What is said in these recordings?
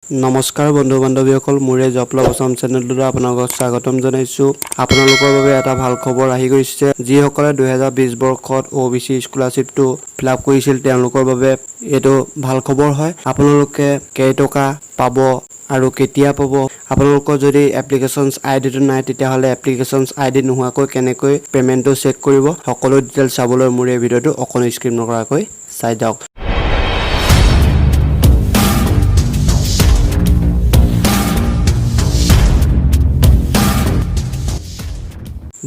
নমস্কাৰ বন্ধু বান্ধৱীসকল মোৰে জপলব অসম চেনেলটোত আপোনালোকক স্বাগতম জনাইছো আপোনালোকৰ বাবে এটা ভাল খবৰ আহি গৈছে যিসকলে 2020 বৰ্ষত OBC স্কলাৰশ্বিপটো ফিলআপ কৰিছিল তেওঁলোকৰ বাবে এটো ভাল খবৰ হয় আপোনালোকে কেই টকা পাব আৰু কেতিয়া পাব আপোনালোকৰ যদি এপ্লিকেশনছ আইডিটো নাই তেতিয়া হলে এপ্লিকেশনছ আইডি নোহোৱাকৈ কেনেকৈ পেমেন্টটো চেক কৰিব সকলো ডিটেইলছ চাবলৈ মোৰ এই ভিডিওটো অকন স্ক্ৰীন নকৰাকৈ চাই যাওক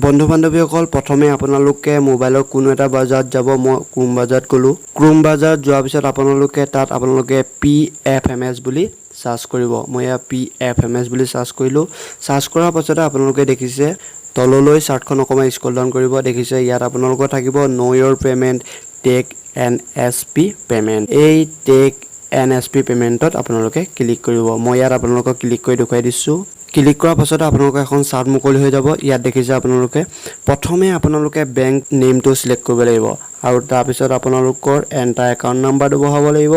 বন্ধু বান্ধৱীসকল প্ৰথমে আপোনালোকে মোবাইলৰ কোনো এটা বজাৰত যাব মই ক্ৰোম বজাৰত গলো ক্ৰোম বজাৰত যোৱাৰ পিছত আপোনালোকে তাত আপোনালোকে PFMS বুলি সাৰ্চ কৰিব মই PFMS বুলি সাৰ্চ কৰিলো সাৰ্চ কৰাৰ পাছত আপোনালোকে দেখিছে তললৈ চাৰ্টখন অকমান স্ক্ৰল ডাউন কৰিব দেখিছে ইয়াত আপোনালোকৰ থাকিব know your payment tech NSP payment এই টেক NSP পেমেন্টত আপোনালোকে ক্লিক কৰিব মই ইয়াত আপোনালোকক ক্লিক কৰি দেখুৱাই দিছো ক্লিক কৰাৰ পাছত আপোনালোকে এখন চাৰ্ট মুকলি হৈ যাব ইয়াত দেখিছে আপোনালোকে প্ৰথমে আপোনালোকে বেংক নেমটো সিলেক্ট কৰিব লাগিব আৰু তাৰ পিছত আপোনালোকৰ এন্টাৰ একাউন্ট নাম্বাৰটো বহাব লাগিব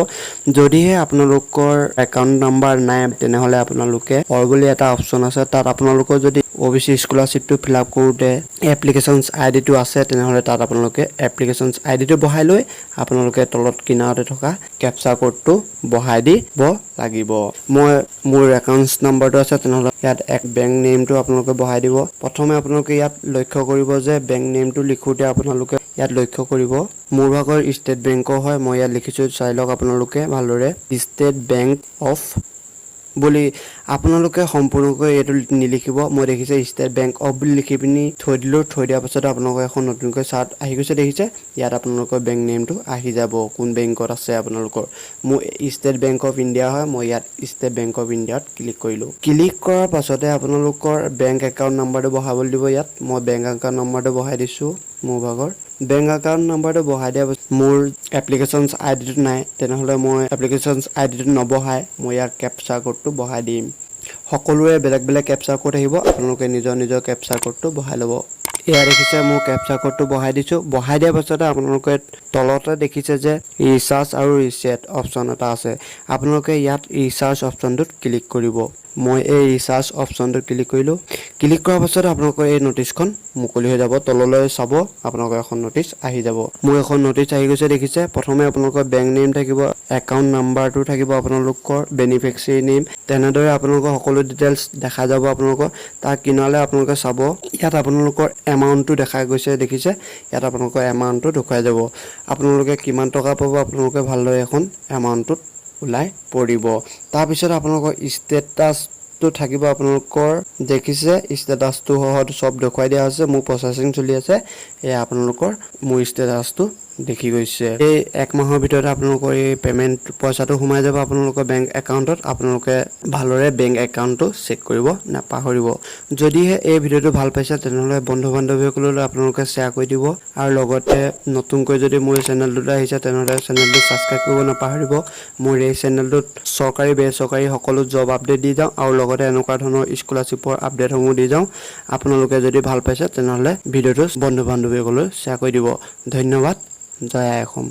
যদিহে আপোনালোকৰ একাউন্ট নাম্বাৰ নাই তেনেহলে আপোনালোকে অৰ বুলি এটা অপচন আছে তাত আপোনালোকৰ যদি OBC স্কলাৰশ্বিপটো ফিলআপ কৰোতে এপ্লিকেশনছ আইডিটো আছে তেনেহলে তাত আপোনালোকে এপ্লিকেশনছ আইডিটো বহাই লৈ আপোনালোকে তলত কিনাৰতে থকা ক্যাপচা কোডটো বহাই দিব লাগিব মই মোৰ একাউন্টছ নাম্বাৰটো আছে তেনেহলে ইয়াত এক বেংক নেমটো আপোনালোকে বহাই দিব প্ৰথমে আপোনালোকে ইয়াত লক্ষ্য কৰিব যে বেংক নেমটো লিখোতে আপোনালোকে ইয়াত লক্ষ্য কৰিব মোৰ ভাগৰ ষ্টেট বেংকৰ হয় মই ইয়াত লিখিছো চাই লওক আপোনালোকে ভালদৰে ষ্টেট বেংক অফ বুলি আপোনালোকে সম্পূৰ্ণকৈ এটো নিলিখিব মই দেখিছে ষ্টেট বেংক অফ বুলি লিখি পিনি থৈ দিলো থৈ দিয়াৰ পাছত আপোনালোকে এখন নতুনকৈ চাৰ্ট আহি গৈছে দেখিছে ইয়াত আপোনালোকৰ বেংক নেমটো আহি যাব কোন বেংকত আছে আপোনালোকৰ মই ষ্টেট বেংক অফ ইণ্ডিয়া হয় মই ইয়াত ষ্টেট বেংক অফ ইণ্ডিয়াত ক্লিক কৰিলো ক্লিক কৰাৰ পাছতে আপোনালোকৰ বেংক একাউন্ট নাম্বাৰটো বহাবলৈ দিব ইয়াত মই বেংক একাউন্ট নাম্বাৰটো বহাই দিছো মোৰ ভাগৰ বেংক একাউন্ট নাম্বাৰটো বহাই দিয়া মোৰ এপ্লিকেশনছ আইডিটো নাই তেনেহলে মই এপ্লিকেশনছ আইডিটো নবহাই মই ইয়াৰ ক্যাপচা কোডটো বহাই দিম সকলোৰে বেলেগ বেলেগ ক্যাপচা কোড আহিব আপোনালোকে নিজৰ ক্যাপচা কোডটো বহাই লব এয়া দেখিছে মোৰ ক্যাপচা কোডটো বহাই দিছো বহাই দিয়াৰ পাছতে আপোনালোকে তলতে দেখিছে যে ৰিচাৰ্জ আৰু ৰিসেট অপচন এটা আছে আপোনালোকে ইয়াত ৰিচাৰ্জ অপচনটোত ক্লিক কৰিব মই এই ৰিচাৰ্জ অপচনটো ক্লিক কৰিলো ক্লিক কৰাৰ পাছত আপোনালোকৰ এই নোটিছখন মুকলি হৈ যাব তললৈ চাব আপোনালোকৰ এখন নোটিছ আহি যাব মোৰ এখন নোটিছ আহি গৈছে দেখিছে প্ৰথমে আপোনালোকৰ বেংক নেম থাকিব একাউন্ট নাম্বাৰটো থাকিব আপোনালোকৰ বেনিফিচিয়াৰী নেম তেনেদৰে আপোনালোকৰ সকলো ডিটেইলছ দেখা যাব আপোনালোকৰ তাৰ কিনালে আপোনালোকে চাব ইয়াত আপোনালোকৰ এমাউন্টটো দেখা গৈছে দেখিছে ইয়াত আপোনালোকৰ এমাউন্টটো দেখুৱাই যাব আপোনালোকে কিমান টকা পাব আপোনালোকে ভালদৰে এখন এমাউন্টটো উলাই পৰিব তাৰ পিছত আপোনালোকৰ ষ্টেটাসটো থাকিব আপোনালোকৰ দেখিছে ষ্টেটাসটো হহত সব দেখুৱাই দিয়া আছে মোৰ প্ৰসেসিং চলি আছে এই আপোনালোকৰ মোৰ ষ্টেটাসটো দেখি গৈছে এই এক মাহৰ ভিতৰত আপোনালোকৰ এই পেমেন্ট পইচাটো সোমাই যাব আপোনালোকৰ বেংক একাউন্টত আপোনালোকে ভালৰে বেংক একাউন্টটো চেক কৰিব নাপাহৰিব যদিহে এই ভিডিওটো ভাল পাইছে তেনেহলে বন্ধু বান্ধৱীসকললৈ আপোনালোকে শেয়াৰ কৰি দিব আৰু লগতে নতুনকৈ যদি মোৰ চেনেলটোত আহিছে তেনেহলে চেনেলটো সাবস্ক্ৰাইব কৰিব নাপাহৰিব মোৰ এই চেনেলটোত চৰকাৰী বেচৰকাৰী সকলো জব আপডেট দি যাওঁ আৰু লগতে এনেকুৱা ধৰণৰ স্কলাৰশ্বিপৰ আপডেটসমূহ দি যাওঁ আপোনালোকে যদি ভাল পাইছে তেনেহলে ভিডিওটো বন্ধু বান্ধৱীসকললৈ শেয়াৰ কৰি দিব ধন্যবাদ জয় আই অসম